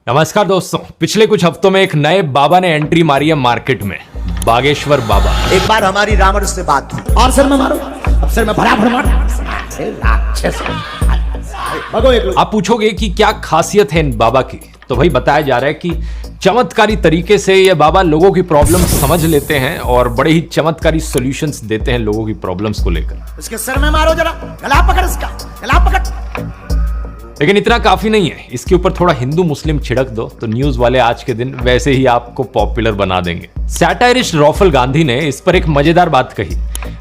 नमस्कार दोस्तों, पिछले कुछ हफ्तों में एक नए बाबा ने एंट्री मारी है मार्केट में। बागेश्वर बाबा। एक बार हमारी रावण से बात थी और सर में मारो, अब सर में भरा मारो। आप पूछोगे कि क्या खासियत है इन बाबा की, तो भाई बताया जा रहा है कि चमत्कारी तरीके से ये बाबा लोगों की प्रॉब्लम समझ लेते हैं और बड़े ही चमत्कारी सॉल्यूशंस देते हैं लोगों की प्रॉब्लम्स को लेकर। इसके सर में मारो, जरा गला पकड़, इसका गला पकड़। लेकिन इतना काफी नहीं है, इसके ऊपर थोड़ा हिंदू मुस्लिम छिड़क दो तो न्यूज वाले आज के दिन वैसे ही आपको पॉपुलर बना देंगे। सैटायरिस्ट रॉफल गांधी ने इस पर एक मजेदार बात कही।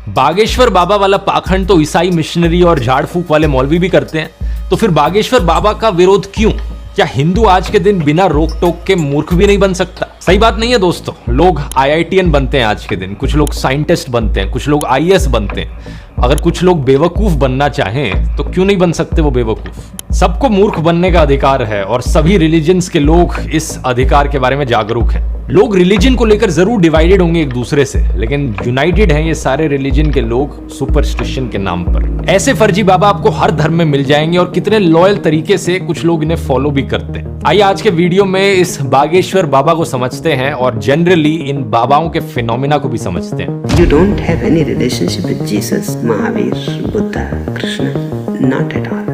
बागेश्वर बाबा वाला पाखंड तो ईसाई मिशनरी और झाड़ फूक वाले मौलवी भी करते हैं, तो फिर बागेश्वर बाबा का विरोध क्यों? क्या हिंदू आज के दिन बिना रोक टोक के मूर्ख भी नहीं बन सकता? सही बात नहीं है दोस्तों। लोग IITN बनते हैं आज के दिन, कुछ लोग साइंटिस्ट बनते हैं, कुछ लोग IAS बनते हैं। अगर कुछ लोग बेवकूफ बनना चाहें तो क्यों नहीं बन सकते वो बेवकूफ? सबको मूर्ख बनने का अधिकार है और सभी रिलीजन्स के लोग इस अधिकार के बारे में जागरूक हैं। लोग रिलीजन को लेकर जरूर डिवाइडेड होंगे एक दूसरे से, लेकिन यूनाइटेड हैं ये सारे रिलीजन के लोग सुपरस्टिशन के नाम पर। ऐसे फर्जी बाबा आपको हर धर्म में मिल जाएंगे और कितने लॉयल तरीके से कुछ लोग इन्हें फॉलो भी करते हैं। आइए आज के वीडियो में इस बागेश्वर बाबा को समझते हैं और जनरली इन बाबाओं के फिनोमिना को भी समझते हैं। You don't have any relationship with Jesus, Mahavir, Buddha, Krishna, not at all.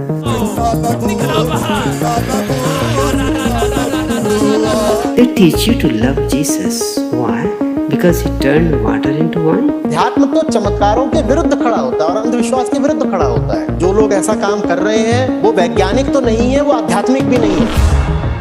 They teach you to love Jesus. Why? Because he turned water into wine. अध्यात्म तो चमत्कारों के विरुद्ध खड़ा होता है और अंधविश्वास के विरुद्ध खड़ा होता है। जो लोग ऐसा काम कर रहे हैं वो वैज्ञानिक तो नहीं है, वो आध्यात्मिक भी नहीं है।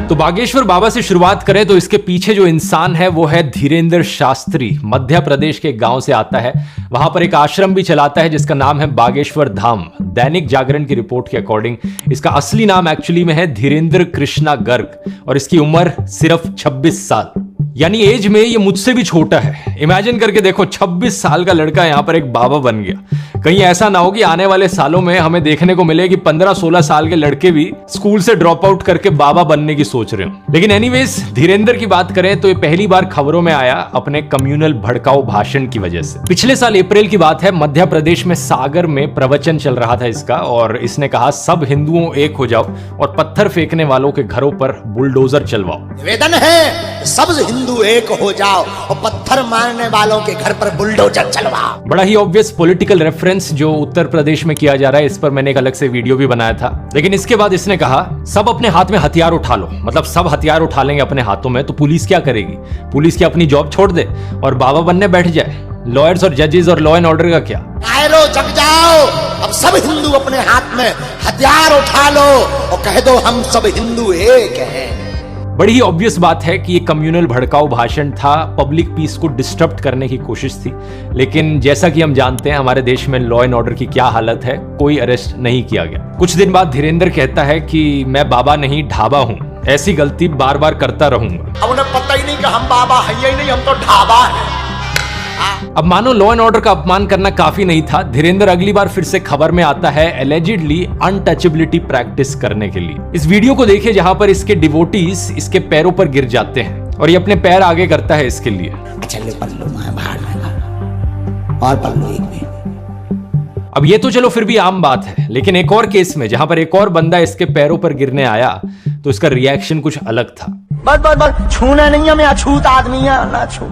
तो बागेश्वर बाबा से शुरुआत करें तो इसके पीछे जो इंसान है वो है धीरेंद्र शास्त्री। मध्य प्रदेश के गांव से आता है, वहां पर एक आश्रम भी चलाता है जिसका नाम है बागेश्वर धाम। दैनिक जागरण की रिपोर्ट के अकॉर्डिंग इसका असली नाम एक्चुअली में है धीरेंद्र कृष्णा गर्ग और इसकी उम्र सिर्फ 26 साल, यानी एज में ये मुझसे भी छोटा है। इमेजिन करके देखो, 26 साल का लड़का यहां पर एक बाबा बन गया। कहीं ऐसा ना हो कि आने वाले सालों में हमें देखने को मिले कि 15-16 साल के लड़के भी स्कूल से ड्रॉप आउट करके बाबा बनने की सोच रहे हो। लेकिन एनीवेज, धीरेंद्र की बात करें तो ये पहली बार खबरों में आया अपने कम्युनल भड़काऊ भाषण की वजह से। पिछले साल अप्रैल की बात है, मध्य प्रदेश में सागर में प्रवचन चल रहा था इसका और इसने कहा सब हिंदुओं एक हो जाओ और पत्थर फेंकने वालों के घरों पर बुलडोजर चलवाओ। निवेदन है सब हिंदू एक हो जाओ और पत्थर मारने वालों के घर पर बुलडोजर चलवाओ। बड़ा ही ऑब्वियस पॉलिटिकल रेफरेंस जो उत्तर प्रदेश में किया जा रहा है, इस पर मैंने एक अलग से वीडियो भी बनाया था। लेकिन इसके बाद इसने कहा सब अपने हाथ में हथियार उठा लो, मतलब सब हथियार उठा लेंगे अपने हाथों में तो पुलिस क्या करेगी? पुलिस की अपनी जॉब छोड़ दे और बाबा बनने बैठ जाए। लॉयर्स और जजेस और लॉ एंड ऑर्डर का क्या? लो जग जाओ, अब सब हिंदू अपने हाथ में हथियार उठा लो और कह दो हम सब हिंदू एक हैं। बड़ी ही ऑब्वियस बात है कि ये कम्युनल भड़काऊ भाषण था, पब्लिक पीस को डिस्टर्ब करने की कोशिश थी। लेकिन जैसा कि हम जानते हैं हमारे देश में लॉ एंड ऑर्डर की क्या हालत है, कोई अरेस्ट नहीं किया गया। कुछ दिन बाद धीरेंद्र कहता है कि मैं बाबा नहीं ढाबा हूं, ऐसी गलती बार बार करता रहूंगा। अब उन्हें पता ही नहीं कि हम बाबा हैं ही नहीं, हम तो ढाबा हैं। अब मानो लॉ एंड ऑर्डर का अपमान करना काफी नहीं था, धीरेंद्र अगली बार फिर से खबर में आता है एलिजिडली अनटचेबिलिटी प्रैक्टिस करने के लिए। इस वीडियो को देखिए जहां पर इसके डिवोटीज इसके पैरों पर गिर जाते हैं और ये अपने पैर आगे करता है इसके लिए। चलो पल्लू बाहर और पल्लू एक भी। अब ये तो चलो फिर भी आम बात है, लेकिन एक और केस में जहां पर एक और बंदा इसके पैरों पर गिरने आया तो इसका रिएक्शन कुछ अलग था। बस छूना नहीं है, मैं अछूत आदमी है ना छू।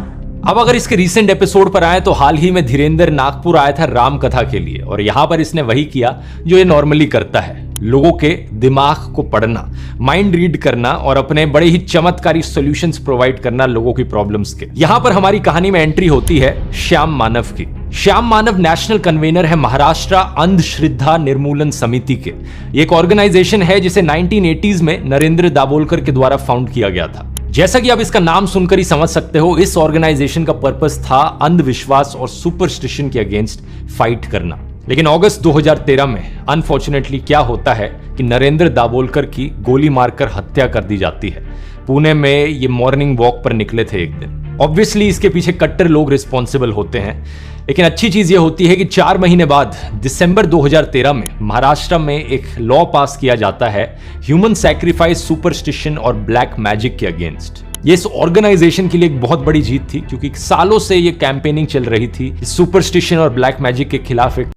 अब अगर इसके रीसेंट एपिसोड पर आए तो हाल ही में धीरेंद्र नागपुर आया था राम कथा के लिए और यहां पर इसने वही किया जो ये नॉर्मली करता है, लोगों के दिमाग को पढ़ना, माइंड रीड करना और अपने बड़े ही चमत्कारी सॉल्यूशंस प्रोवाइड करना लोगों की प्रॉब्लम्स के। यहां पर हमारी कहानी में एंट्री होती है श्याम मानव की। श्याम मानव नेशनल कन्वेनर है महाराष्ट्र अंधश्रद्धा निर्मूलन समिति के। ये एक ऑर्गेनाइजेशन है जिसे 1980s में नरेंद्र दाभोलकर के द्वारा फाउंड किया गया था। जैसा कि आप इसका नाम सुनकर ही समझ सकते हो, इस ऑर्गेनाइजेशन का पर्पस था अंधविश्वास और सुपरस्टिशन के अगेंस्ट फाइट करना। लेकिन अगस्त 2013 में अनफॉर्चुनेटली क्या होता है कि नरेंद्र दाभोलकर की गोली मारकर हत्या कर दी जाती है। पुणे में ये मॉर्निंग वॉक पर निकले थे एक दिन। ऑब्वियसली इसके पीछे कट्टर लोग रिस्पॉन्सिबल होते हैं, लेकिन अच्छी चीज ये होती है कि 4 महीने बाद दिसंबर 2013 में महाराष्ट्र में एक लॉ पास किया जाता है ह्यूमन सैक्रिफाइस, सुपरस्टिशन और ब्लैक मैजिक के अगेंस्ट। ये इस ऑर्गेनाइजेशन के लिए एक बहुत बड़ी जीत थी क्योंकि सालों से ये कैंपेनिंग चल रही थी सुपरस्टिशन और ब्लैक मैजिक के खिलाफ एक